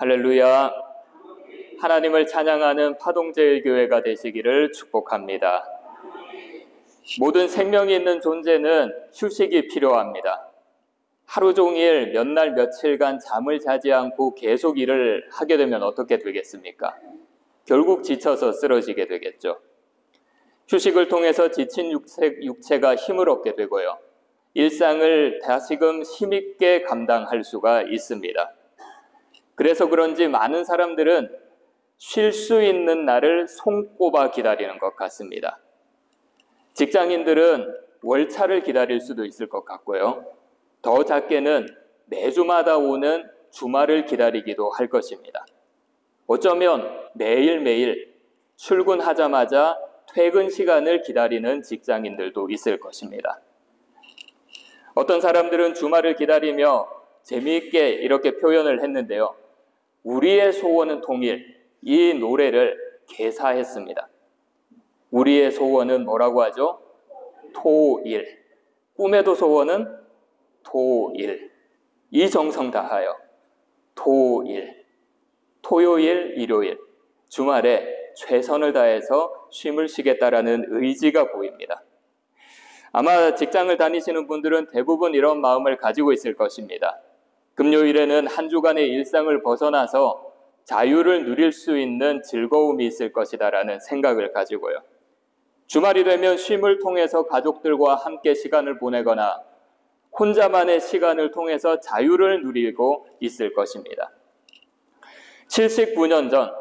할렐루야. 하나님을 찬양하는 파동제일교회가 되시기를 축복합니다. 모든 생명이 있는 존재는 휴식이 필요합니다. 하루 종일 몇 날 며칠간 잠을 자지 않고 계속 일을 하게 되면 어떻게 되겠습니까? 결국 지쳐서 쓰러지게 되겠죠. 휴식을 통해서 지친 육체가 힘을 얻게 되고요. 일상을 다시금 힘있게 감당할 수가 있습니다. 그래서 그런지 많은 사람들은 쉴 수 있는 날을 손꼽아 기다리는 것 같습니다. 직장인들은 월차를 기다릴 수도 있을 것 같고요. 더 작게는 매주마다 오는 주말을 기다리기도 할 것입니다. 어쩌면 매일매일 출근하자마자 퇴근 시간을 기다리는 직장인들도 있을 것입니다. 어떤 사람들은 주말을 기다리며 재미있게 이렇게 표현을 했는데요. 우리의 소원은 통일, 이 노래를 개사했습니다. 우리의 소원은 뭐라고 하죠? 토일. 꿈에도 소원은 토일. 이 정성 다하여 토일. 토요일, 일요일, 주말에 최선을 다해서 쉼을 쉬겠다라는 의지가 보입니다. 아마 직장을 다니시는 분들은 대부분 이런 마음을 가지고 있을 것입니다. 금요일에는 한 주간의 일상을 벗어나서 자유를 누릴 수 있는 즐거움이 있을 것이다라는 생각을 가지고요. 주말이 되면 쉼을 통해서 가족들과 함께 시간을 보내거나 혼자만의 시간을 통해서 자유를 누리고 있을 것입니다. 79년 전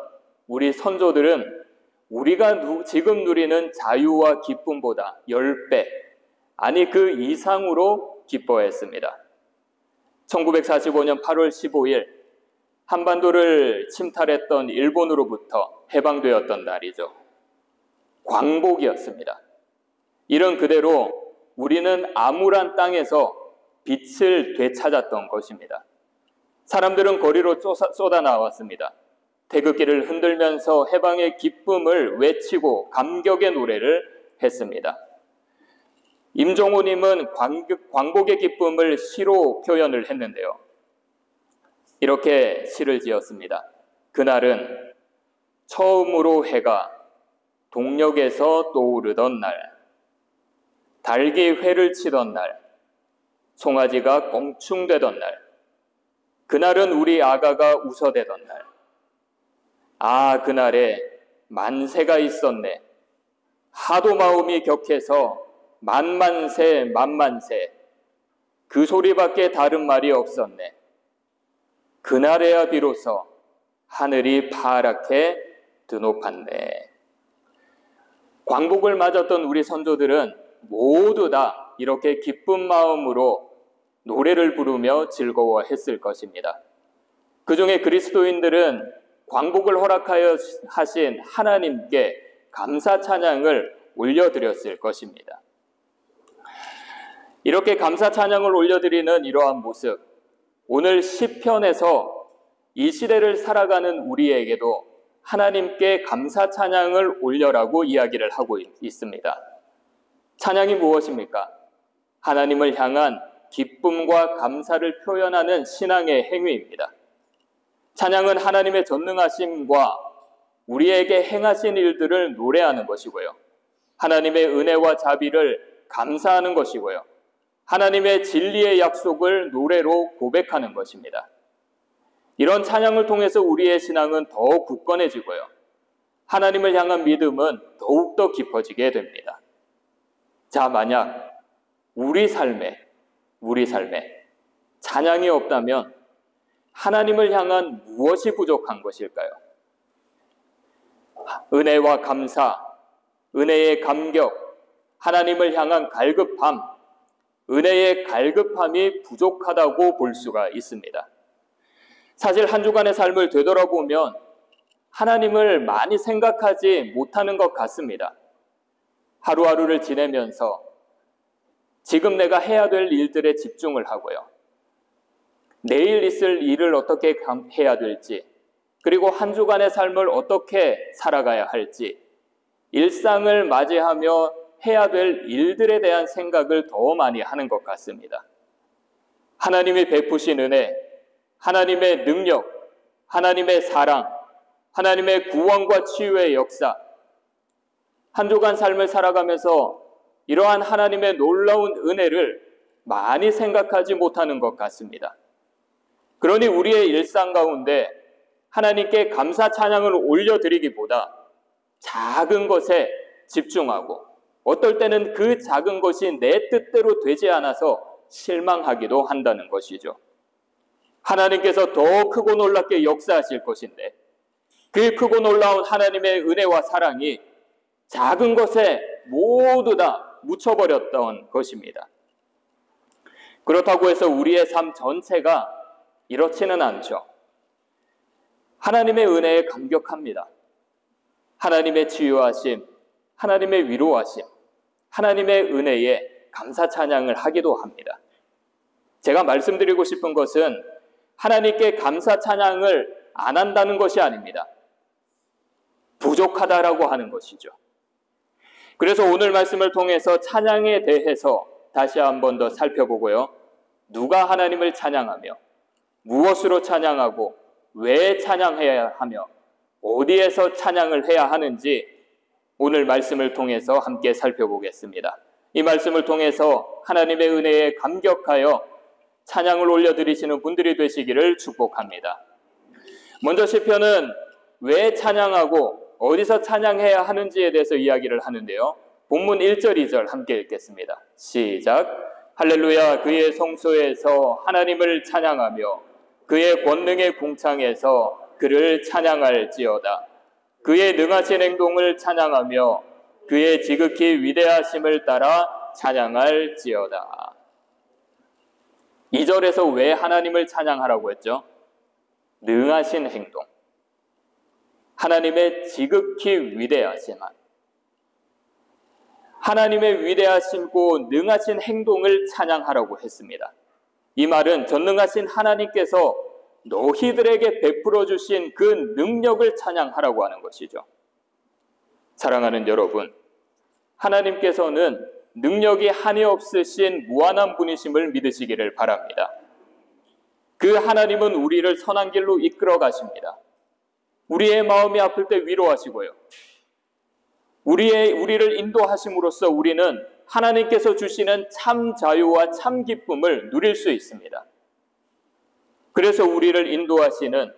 우리 선조들은 우리가 지금 누리는 자유와 기쁨보다 10배, 아니 그 이상으로 기뻐했습니다. 1945년 8월 15일 한반도를 침탈했던 일본으로부터 해방되었던 날이죠. 광복이었습니다. 이런 그대로 우리는 암울한 땅에서 빛을 되찾았던 것입니다. 사람들은 거리로 쏟아 나왔습니다. 태극기를 흔들면서 해방의 기쁨을 외치고 감격의 노래를 했습니다. 임종호님은 광복의 기쁨을 시로 표현을 했는데요. 이렇게 시를 지었습니다. 그날은 처음으로 해가 동력에서 떠오르던 날, 닭이 회를 치던 날, 송아지가 껑충되던 날, 그날은 우리 아가가 웃어대던 날. 아, 그날에 만세가 있었네. 하도 마음이 격해서 만만세 만만세, 그 소리밖에 다른 말이 없었네. 그날에야 비로소 하늘이 파랗게 드높았네. 광복을 맞았던 우리 선조들은 모두 다 이렇게 기쁜 마음으로 노래를 부르며 즐거워했을 것입니다. 그중에 그리스도인들은 광복을 허락하여 하신 하나님께 감사 찬양을 올려드렸을 것입니다. 이렇게 감사 찬양을 올려드리는 이러한 모습, 오늘 시편에서 이 시대를 살아가는 우리에게도 하나님께 감사 찬양을 올려라고 이야기를 하고 있습니다. 찬양이 무엇입니까? 하나님을 향한 기쁨과 감사를 표현하는 신앙의 행위입니다. 찬양은 하나님의 전능하심과 우리에게 행하신 일들을 노래하는 것이고요. 하나님의 은혜와 자비를 감사하는 것이고요. 하나님의 진리의 약속을 노래로 고백하는 것입니다. 이런 찬양을 통해서 우리의 신앙은 더욱 굳건해지고요. 하나님을 향한 믿음은 더욱더 깊어지게 됩니다. 자, 만약 우리 삶에 찬양이 없다면 하나님을 향한 무엇이 부족한 것일까요? 은혜와 감사, 은혜의 감격, 하나님을 향한 갈급함, 은혜의 갈급함이 부족하다고 볼 수가 있습니다. 사실 한 주간의 삶을 되돌아보면 하나님을 많이 생각하지 못하는 것 같습니다. 하루하루를 지내면서 지금 내가 해야 될 일들에 집중을 하고요. 내일 있을 일을 어떻게 해야 될지, 그리고 한 주간의 삶을 어떻게 살아가야 할지, 일상을 맞이하며 해야 될 일들에 대한 생각을 더 많이 하는 것 같습니다. 하나님이 베푸신 은혜, 하나님의 능력, 하나님의 사랑, 하나님의 구원과 치유의 역사, 한 주간 삶을 살아가면서 이러한 하나님의 놀라운 은혜를 많이 생각하지 못하는 것 같습니다. 그러니 우리의 일상 가운데 하나님께 감사 찬양을 올려드리기보다 작은 것에 집중하고 어떨 때는 그 작은 것이 내 뜻대로 되지 않아서 실망하기도 한다는 것이죠. 하나님께서 더 크고 놀랍게 역사하실 것인데 그 크고 놀라운 하나님의 은혜와 사랑이 작은 것에 모두 다 묻혀버렸던 것입니다. 그렇다고 해서 우리의 삶 전체가 이렇지는 않죠. 하나님의 은혜에 감격합니다. 하나님의 치유하심, 하나님의 위로하심, 하나님의 은혜에 감사 찬양을 하기도 합니다. 제가 말씀드리고 싶은 것은 하나님께 감사 찬양을 안 한다는 것이 아닙니다. 부족하다라고 하는 것이죠. 그래서 오늘 말씀을 통해서 찬양에 대해서 다시 한 번 더 살펴보고요. 누가 하나님을 찬양하며 무엇으로 찬양하고 왜 찬양해야 하며 어디에서 찬양을 해야 하는지 오늘 말씀을 통해서 함께 살펴보겠습니다. 이 말씀을 통해서 하나님의 은혜에 감격하여 찬양을 올려드리시는 분들이 되시기를 축복합니다. 먼저 시편은 왜 찬양하고 어디서 찬양해야 하는지에 대해서 이야기를 하는데요. 본문 1절, 2절 함께 읽겠습니다. 시작. 할렐루야, 그의 성소에서 하나님을 찬양하며 그의 권능의 궁창에서 그를 찬양할지어다. 그의 능하신 행동을 찬양하며 그의 지극히 위대하심을 따라 찬양할지어다. 2절에서 왜 하나님을 찬양하라고 했죠? 능하신 행동, 하나님의 지극히 위대하신 하나님의 위대하시고 능하신 행동을 찬양하라고 했습니다. 이 말은 전능하신 하나님께서 너희들에게 베풀어 주신 그 능력을 찬양하라고 하는 것이죠. 사랑하는 여러분, 하나님께서는 능력이 한이 없으신 무한한 분이심을 믿으시기를 바랍니다. 그 하나님은 우리를 선한 길로 이끌어 가십니다. 우리의 마음이 아플 때 위로하시고요. 우리를 인도하심으로써 우리는 하나님께서 주시는 참 자유와 참 기쁨을 누릴 수 있습니다. 그래서 우리를 인도하시는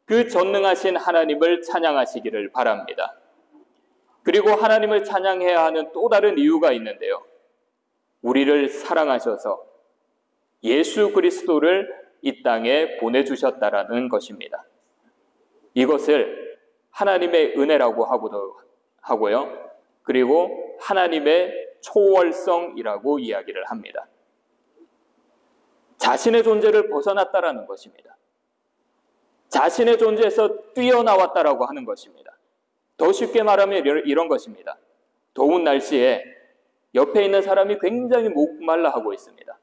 그 전능하신 하나님을 찬양하시기를 바랍니다. 그리고 하나님을 찬양해야 하는 또 다른 이유가 있는데요. 우리를 사랑하셔서 예수 그리스도를 이 땅에 보내주셨다라는 것입니다. 이것을 하나님의 은혜라고 하고요. 그리고 하나님의 초월성이라고 이야기를 합니다. 자신의 존재를 벗어났다라는 것입니다. 자신의 존재에서 뛰어나왔다라고 하는 것입니다. 더 쉽게 말하면 이런 것입니다. 더운 날씨에 옆에 있는 사람이 굉장히 목말라 하고 있습니다.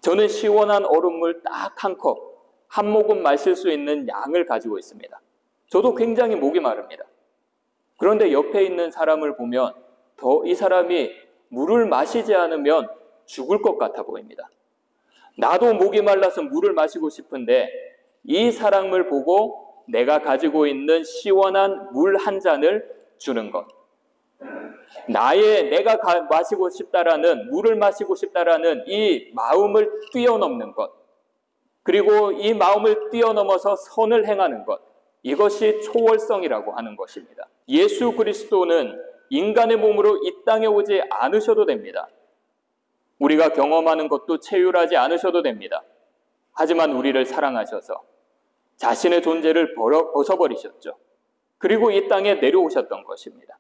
저는 시원한 얼음물 딱 한 컵, 한 모금 마실 수 있는 양을 가지고 있습니다. 저도 굉장히 목이 마릅니다. 그런데 옆에 있는 사람을 보면 이 사람이 물을 마시지 않으면 죽을 것 같아 보입니다. 나도 목이 말라서 물을 마시고 싶은데 이 사람을 보고 내가 가지고 있는 시원한 물 한 잔을 주는 것. 내가 마시고 싶다라는, 물을 마시고 싶다라는 이 마음을 뛰어넘는 것. 그리고 이 마음을 뛰어넘어서 선을 행하는 것. 이것이 초월성이라고 하는 것입니다. 예수 그리스도는 인간의 몸으로 이 땅에 오지 않으셔도 됩니다. 우리가 경험하는 것도 체휼하지 않으셔도 됩니다. 하지만 우리를 사랑하셔서 자신의 존재를 벗어버리셨죠. 그리고 이 땅에 내려오셨던 것입니다.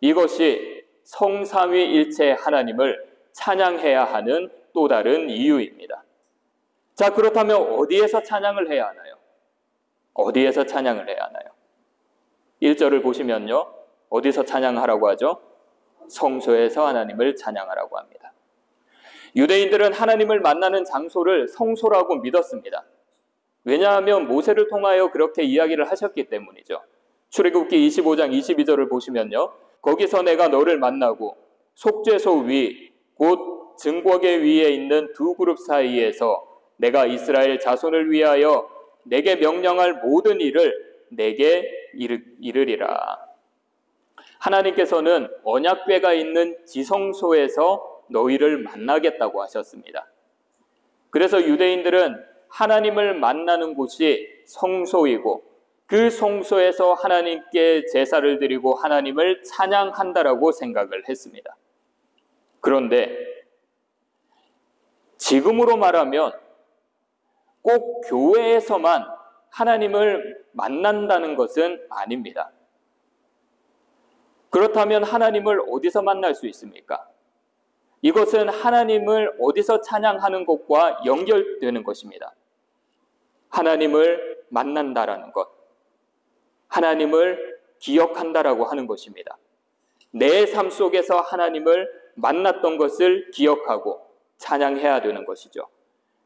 이것이 성삼위일체 하나님을 찬양해야 하는 또 다른 이유입니다. 자, 그렇다면 어디에서 찬양을 해야 하나요? 어디에서 찬양을 해야 하나요? 1절을 보시면요. 어디서 찬양하라고 하죠? 성소에서 하나님을 찬양하라고 합니다. 유대인들은 하나님을 만나는 장소를 성소라고 믿었습니다. 왜냐하면 모세를 통하여 그렇게 이야기를 하셨기 때문이죠. 출애굽기 25장 22절을 보시면요. 거기서 내가 너를 만나고 속죄소 위, 곧 증거계 위에 있는 두 그룹 사이에서 내가 이스라엘 자손을 위하여 내게 명령할 모든 일을 내게 이르리라. 하나님께서는 언약궤가 있는 지성소에서 너희를 만나겠다고 하셨습니다. 그래서 유대인들은 하나님을 만나는 곳이 성소이고 그 성소에서 하나님께 제사를 드리고 하나님을 찬양한다라고 생각을 했습니다. 그런데 지금으로 말하면 꼭 교회에서만 하나님을 만난다는 것은 아닙니다. 그렇다면 하나님을 어디서 만날 수 있습니까? 이것은 하나님을 어디서 찬양하는 것과 연결되는 것입니다. 하나님을 만난다라는 것, 하나님을 기억한다라고 하는 것입니다. 내 삶 속에서 하나님을 만났던 것을 기억하고 찬양해야 되는 것이죠.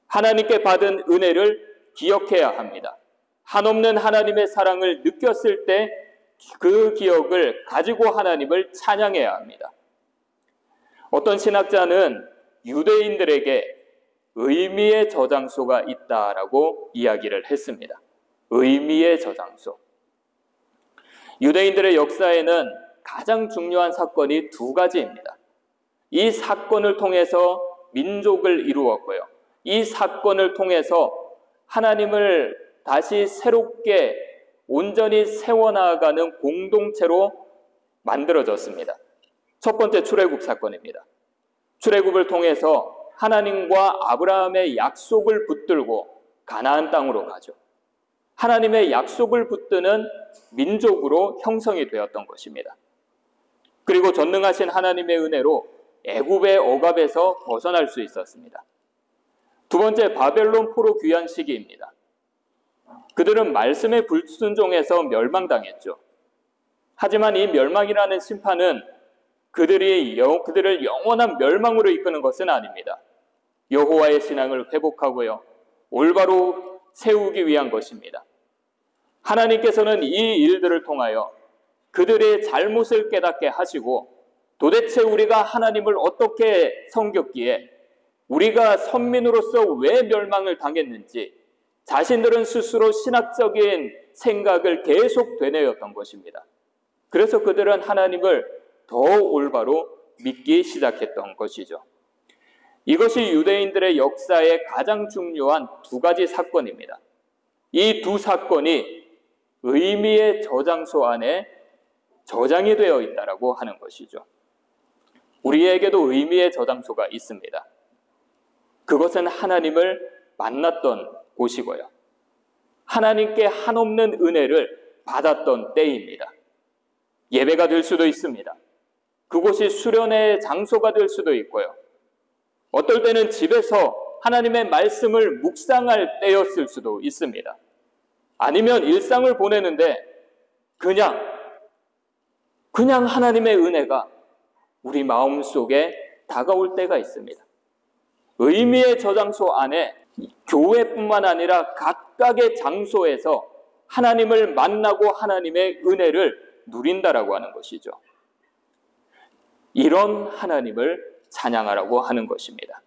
하나님께 받은 은혜를 기억해야 합니다. 한없는 하나님의 사랑을 느꼈을 때 그 기억을 가지고 하나님을 찬양해야 합니다. 어떤 신학자는 유대인들에게 의미의 저장소가 있다라고 이야기를 했습니다. 의미의 저장소. 유대인들의 역사에는 가장 중요한 사건이 두 가지입니다. 이 사건을 통해서 민족을 이루었고요. 이 사건을 통해서 하나님을 다시 새롭게 온전히 세워나가는 공동체로 만들어졌습니다. 첫 번째 출애굽 사건입니다. 출애굽을 통해서 하나님과 아브라함의 약속을 붙들고 가나안 땅으로 가죠. 하나님의 약속을 붙드는 민족으로 형성이 되었던 것입니다. 그리고 전능하신 하나님의 은혜로 애굽의 억압에서 벗어날 수 있었습니다. 두 번째, 바벨론 포로 귀환 시기입니다. 그들은 말씀의 불순종에서 멸망당했죠. 하지만 이 멸망이라는 심판은 그들을 영원한 멸망으로 이끄는 것은 아닙니다. 여호와의 신앙을 회복하고요, 올바로 세우기 위한 것입니다. 하나님께서는 이 일들을 통하여 그들의 잘못을 깨닫게 하시고, 도대체 우리가 하나님을 어떻게 섬겼기에, 우리가 선민으로서 왜 멸망을 당했는지 자신들은 스스로 신학적인 생각을 계속 되뇌었던 것입니다. 그래서 그들은 하나님을 더 올바로 믿기 시작했던 것이죠. 이것이 유대인들의 역사의 가장 중요한 두 가지 사건입니다. 이 두 사건이 의미의 저장소 안에 저장이 되어 있다라고 하는 것이죠. 우리에게도 의미의 저장소가 있습니다. 그것은 하나님을 만났던 곳이고요, 하나님께 한없는 은혜를 받았던 때입니다. 예배가 될 수도 있습니다. 그곳이 수련의 장소가 될 수도 있고요, 어떨 때는 집에서 하나님의 말씀을 묵상할 때였을 수도 있습니다. 아니면 일상을 보내는데 그냥 하나님의 은혜가 우리 마음속에 다가올 때가 있습니다. 의미의 저장소 안에 교회뿐만 아니라 각각의 장소에서 하나님을 만나고 하나님의 은혜를 누린다라고 하는 것이죠. 이런 하나님을 찬양하라고 하는 것입니다.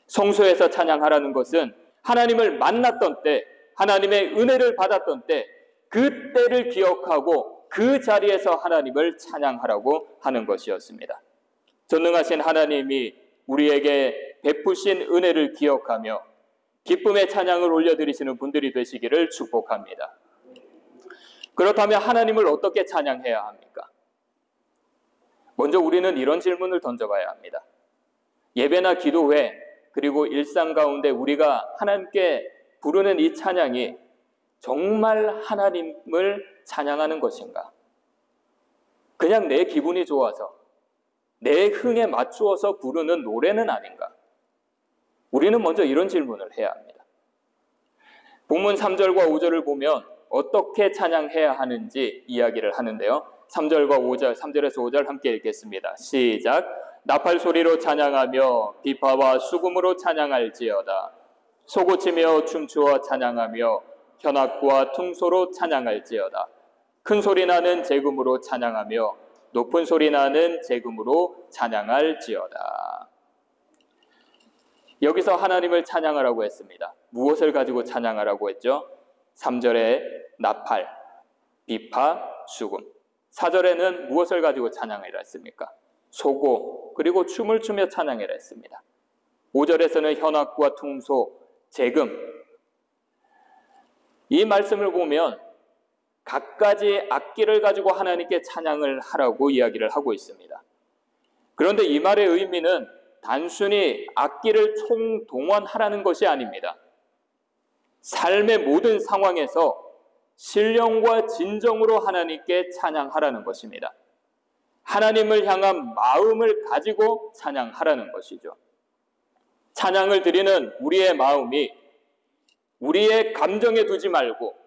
성소에서 찬양하라는 것은 하나님을 만났던 때, 하나님의 은혜를 받았던 때, 그 때를 기억하고 그 자리에서 하나님을 찬양하라고 하는 것이었습니다. 전능하신 하나님이 우리에게 베푸신 은혜를 기억하며 기쁨의 찬양을 올려드리시는 분들이 되시기를 축복합니다. 그렇다면 하나님을 어떻게 찬양해야 합니까? 먼저 우리는 이런 질문을 던져봐야 합니다. 예배나 기도회, 그리고 일상 가운데 우리가 하나님께 부르는 이 찬양이 정말 하나님을 찬양하는 것인가? 그냥 내 기분이 좋아서, 내 흥에 맞추어서 부르는 노래는 아닌가? 우리는 먼저 이런 질문을 해야 합니다. 본문 3절과 5절을 보면 어떻게 찬양해야 하는지 이야기를 하는데요. 3절과 5절, 3절에서 5절 함께 읽겠습니다. 시작. 나팔 소리로 찬양하며 비파와 수금으로 찬양할지어다. 소고치며 춤추어 찬양하며 현악과 퉁소로 찬양할지어다. 큰 소리 나는 제금으로 찬양하며 높은 소리 나는 제금으로 찬양할지어다. 여기서 하나님을 찬양하라고 했습니다. 무엇을 가지고 찬양하라고 했죠? 3절에 나팔, 비파, 수금. 4절에는 무엇을 가지고 찬양을 했습니까? 소고, 그리고 춤을 추며 찬양을 했습니다. 5절에서는 현악과 퉁소, 재금. 이 말씀을 보면 갖가지 악기를 가지고 하나님께 찬양을 하라고 이야기를 하고 있습니다. 그런데 이 말의 의미는 단순히 악기를 총동원하라는 것이 아닙니다. 삶의 모든 상황에서 신령과 진정으로 하나님께 찬양하라는 것입니다. 하나님을 향한 마음을 가지고 찬양하라는 것이죠. 찬양을 드리는 우리의 마음이 우리의 감정에 두지 말고,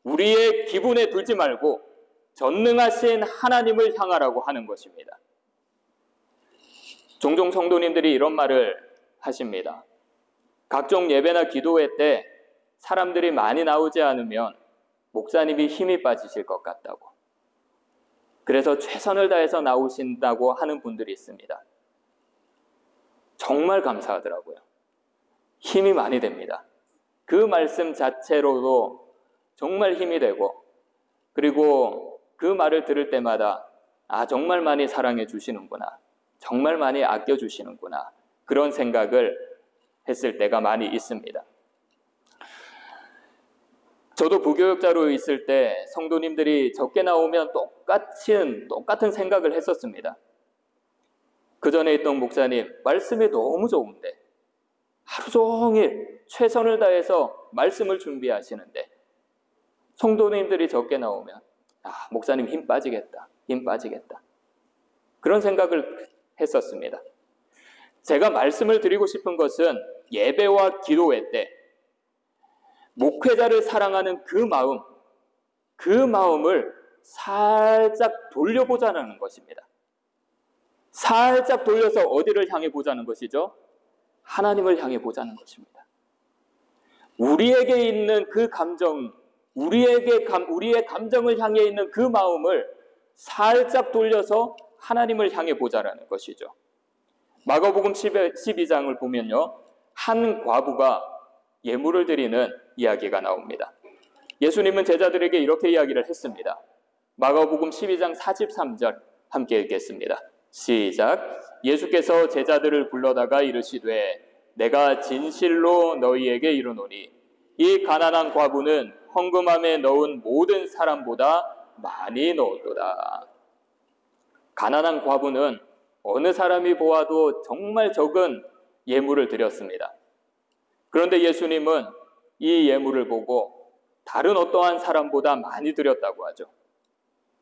우리의 기분에 두지 말고 전능하신 하나님을 향하라고 하는 것입니다. 종종 성도님들이 이런 말을 하십니다. 각종 예배나 기도회 때 사람들이 많이 나오지 않으면 목사님이 힘이 빠지실 것 같다고. 그래서 최선을 다해서 나오신다고 하는 분들이 있습니다. 정말 감사하더라고요. 힘이 많이 됩니다. 그 말씀 자체로도 정말 힘이 되고, 그리고 그 말을 들을 때마다 정말 많이 사랑해 주시는구나, 정말 많이 아껴 주시는구나, 그런 생각을 했을 때가 많이 있습니다. 저도 부교육자로 있을 때 성도님들이 적게 나오면 똑같은 생각을 했었습니다. 그 전에 있던 목사님, 말씀이 너무 좋은데, 하루 종일 최선을 다해서 말씀을 준비하시는데 성도님들이 적게 나오면 목사님 힘 빠지겠다. 그런 생각을 했었습니다. 제가 말씀을 드리고 싶은 것은 예배와 기도회 때 목회자를 사랑하는 그 마음을 살짝 돌려보자는 것입니다. 살짝 돌려서 어디를 향해 보자는 것이죠? 하나님을 향해 보자는 것입니다. 우리에게 있는 그 감정, 우리의 감정을 향해 있는 그 마음을 살짝 돌려서 하나님을 향해 보자라는 것이죠. 마가복음 12장을 보면요, 한 과부가 예물을 드리는 이야기가 나옵니다. 예수님은 제자들에게 이렇게 이야기를 했습니다. 마가복음 12장 43절 함께 읽겠습니다. 시작. 예수께서 제자들을 불러다가 이르시되 내가 진실로 너희에게 이르노니 이 가난한 과부는 헌금함에 넣은 모든 사람보다 많이 넣었도다. 가난한 과부는 어느 사람이 보아도 정말 적은 예물을 드렸습니다. 그런데 예수님은 이 예물을 보고 다른 어떠한 사람보다 많이 드렸다고 하죠.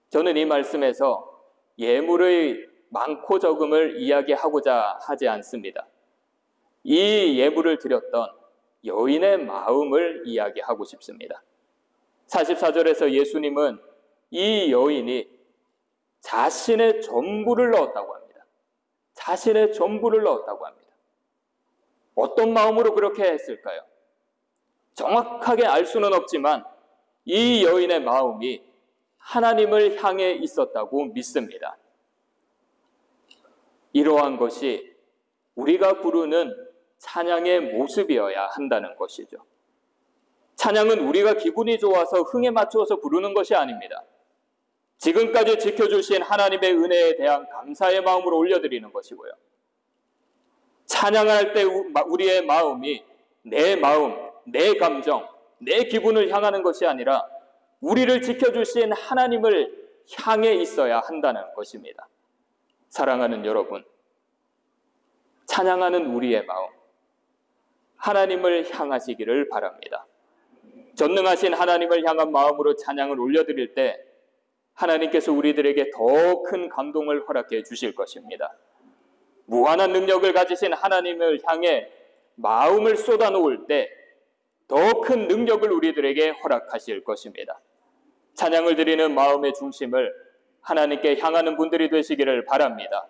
저는 이 말씀에서 예물의 많고 적음을 이야기하고자 하지 않습니다. 이 예물을 드렸던 여인의 마음을 이야기하고 싶습니다. 44절에서 예수님은 이 여인이 자신의 전부를 넣었다고 합니다. 자신의 전부를 넣었다고 합니다. 어떤 마음으로 그렇게 했을까요? 정확하게 알 수는 없지만 이 여인의 마음이 하나님을 향해 있었다고 믿습니다. 이러한 것이 우리가 부르는 찬양의 모습이어야 한다는 것이죠. 찬양은 우리가 기분이 좋아서 흥에 맞추어서 부르는 것이 아닙니다. 지금까지 지켜주신 하나님의 은혜에 대한 감사의 마음으로 올려드리는 것이고요. 찬양할 때 우리의 마음이 내 마음, 내 감정, 내 기분을 향하는 것이 아니라 우리를 지켜주신 하나님을 향해 있어야 한다는 것입니다. 사랑하는 여러분, 찬양하는 우리의 마음, 하나님을 향하시기를 바랍니다. 전능하신 하나님을 향한 마음으로 찬양을 올려드릴 때 하나님께서 우리들에게 더 큰 감동을 허락해 주실 것입니다. 무한한 능력을 가지신 하나님을 향해 마음을 쏟아놓을 때 더 큰 능력을 우리들에게 허락하실 것입니다. 찬양을 드리는 마음의 중심을 하나님께 향하는 분들이 되시기를 바랍니다.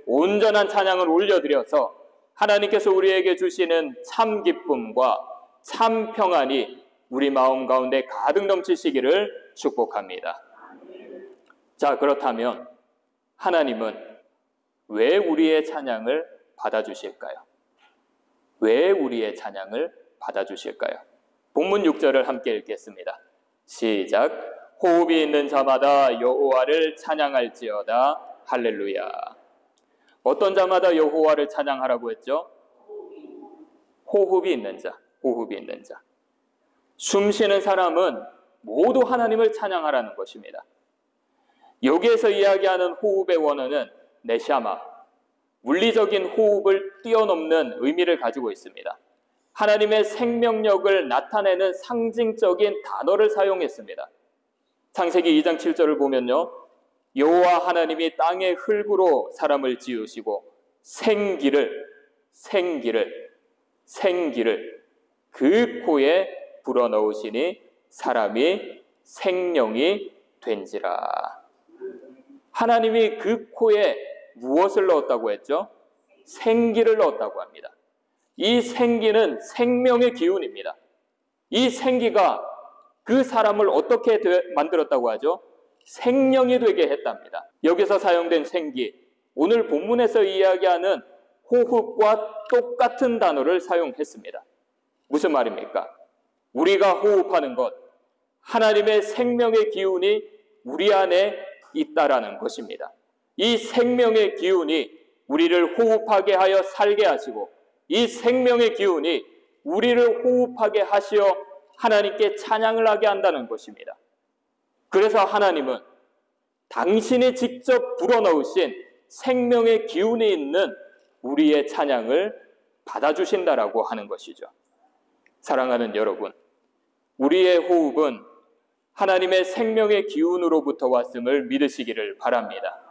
온전한 찬양을 올려드려서 하나님께서 우리에게 주시는 참 기쁨과 참 평안이 우리 마음 가운데 가득 넘치시기를 축복합니다. 자, 그렇다면 하나님은 왜 우리의 찬양을 받아주실까요? 왜 우리의 찬양을 받아주실까요? 본문 6절을 함께 읽겠습니다. 시작. 호흡이 있는 자마다 여호와를 찬양할지어다. 할렐루야. 어떤 자마다 여호와를 찬양하라고 했죠? 호흡이 있는 자, 호흡이 있는 자. 숨 쉬는 사람은 모두 하나님을 찬양하라는 것입니다. 여기에서 이야기하는 호흡의 원어는 네샤마, 물리적인 호흡을 뛰어넘는 의미를 가지고 있습니다. 하나님의 생명력을 나타내는 상징적인 단어를 사용했습니다. 창세기 2장 7절을 보면요, 여호와 하나님이 땅의 흙으로 사람을 지으시고 생기를 그 코에 불어넣으시니 사람이 생명이 된지라. 하나님이 그 코에 무엇을 넣었다고 했죠? 생기를 넣었다고 합니다. 이 생기는 생명의 기운입니다. 이 생기가 그 사람을 어떻게 만들었다고 하죠? 생명이 되게 했답니다. 여기서 사용된 생기, 오늘 본문에서 이야기하는 호흡과 똑같은 단어를 사용했습니다. 무슨 말입니까? 우리가 호흡하는 것, 하나님의 생명의 기운이 우리 안에 있다라는 것입니다. 이 생명의 기운이 우리를 호흡하게 하여 살게 하시고, 이 생명의 기운이 우리를 호흡하게 하시어 하나님께 찬양을 하게 한다는 것입니다. 그래서 하나님은 당신이 직접 불어넣으신 생명의 기운이 있는 우리의 찬양을 받아주신다라고 하는 것이죠. 사랑하는 여러분, 우리의 호흡은 하나님의 생명의 기운으로부터 왔음을 믿으시기를 바랍니다.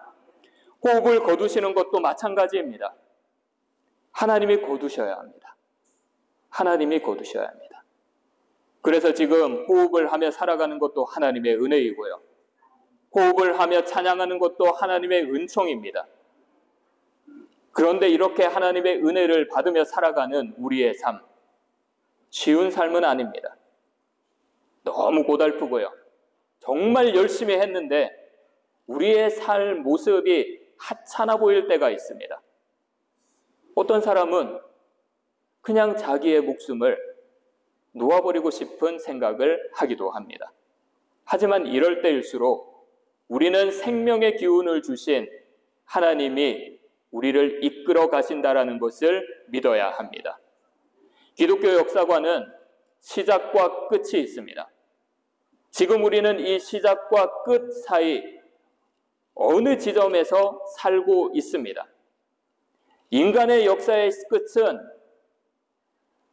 호흡을 거두시는 것도 마찬가지입니다. 하나님이 거두셔야 합니다. 하나님이 거두셔야 합니다. 그래서 지금 호흡을 하며 살아가는 것도 하나님의 은혜이고요. 호흡을 하며 찬양하는 것도 하나님의 은총입니다. 그런데 이렇게 하나님의 은혜를 받으며 살아가는 우리의 삶, 쉬운 삶은 아닙니다. 너무 고달프고요. 정말 열심히 했는데 우리의 삶 모습이 하찮아 보일 때가 있습니다. 어떤 사람은 그냥 자기의 목숨을 놓아버리고 싶은 생각을 하기도 합니다. 하지만 이럴 때일수록 우리는 생명의 기운을 주신 하나님이 우리를 이끌어 가신다라는 것을 믿어야 합니다. 기독교 역사관은 시작과 끝이 있습니다. 지금 우리는 이 시작과 끝 사이 어느 지점에서 살고 있습니다. 인간의 역사의 끝은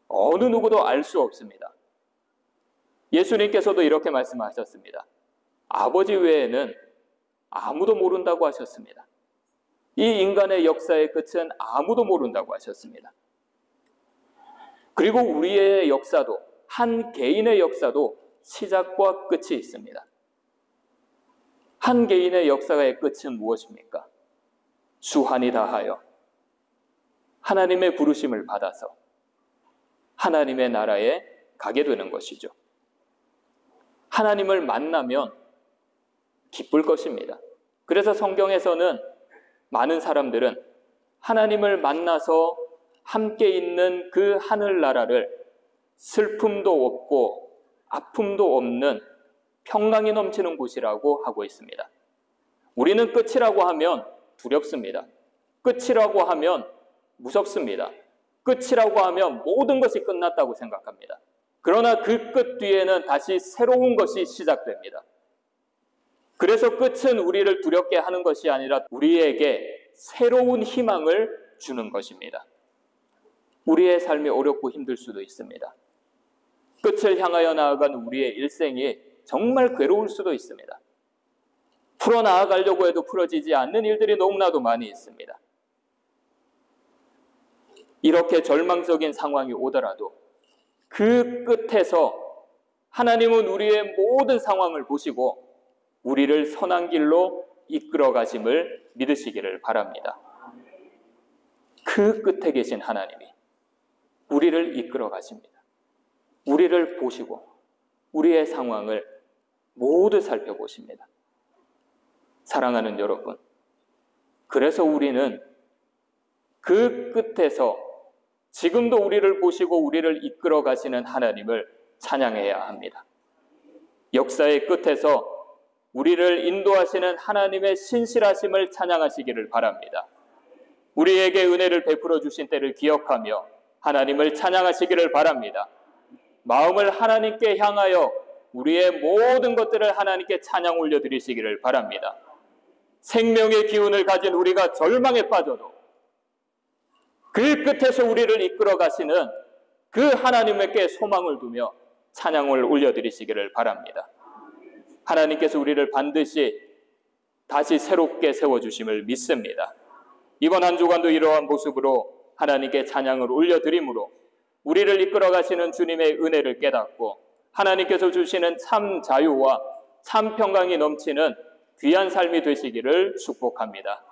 어느 누구도 알 수 없습니다. 예수님께서도 이렇게 말씀하셨습니다. 아버지 외에는 아무도 모른다고 하셨습니다. 이 인간의 역사의 끝은 아무도 모른다고 하셨습니다. 그리고 우리의 역사도, 한 개인의 역사도 시작과 끝이 있습니다. 한 개인의 역사의 끝은 무엇입니까? 수한이 다하여 하나님의 부르심을 받아서 하나님의 나라에 가게 되는 것이죠. 하나님을 만나면 기쁠 것입니다. 그래서 성경에서는 많은 사람들은 하나님을 만나서 함께 있는 그 하늘나라를 슬픔도 없고 아픔도 없는 평강이 넘치는 곳이라고 하고 있습니다. 우리는 끝이라고 하면 두렵습니다. 끝이라고 하면 무섭습니다. 끝이라고 하면 모든 것이 끝났다고 생각합니다. 그러나 그 끝 뒤에는 다시 새로운 것이 시작됩니다. 그래서 끝은 우리를 두렵게 하는 것이 아니라 우리에게 새로운 희망을 주는 것입니다. 우리의 삶이 어렵고 힘들 수도 있습니다. 끝을 향하여 나아가는 우리의 일생이 정말 괴로울 수도 있습니다. 풀어나가려고 해도 풀어지지 않는 일들이 너무나도 많이 있습니다. 이렇게 절망적인 상황이 오더라도 그 끝에서 하나님은 우리의 모든 상황을 보시고 우리를 선한 길로 이끌어 가심을 믿으시기를 바랍니다. 그 끝에 계신 하나님이 우리를 이끌어 가십니다. 우리를 보시고 우리의 상황을 모두 살펴보십니다. 사랑하는 여러분, 그래서 우리는 그 끝에서 지금도 우리를 보시고 우리를 이끌어 가시는 하나님을 찬양해야 합니다. 역사의 끝에서 우리를 인도하시는 하나님의 신실하심을 찬양하시기를 바랍니다. 우리에게 은혜를 베풀어 주신 때를 기억하며 하나님을 찬양하시기를 바랍니다. 마음을 하나님께 향하여 우리의 모든 것들을 하나님께 찬양 올려드리시기를 바랍니다. 생명의 기운을 가진 우리가 절망에 빠져도 그 끝에서 우리를 이끌어 가시는 그 하나님께 소망을 두며 찬양을 올려드리시기를 바랍니다. 하나님께서 우리를 반드시 다시 새롭게 세워주심을 믿습니다. 이번 한 주간도 이러한 모습으로 하나님께 찬양을 올려드림으로 우리를 이끌어 가시는 주님의 은혜를 깨닫고 하나님께서 주시는 참 자유와 참 평강이 넘치는 귀한 삶이 되시기를 축복합니다.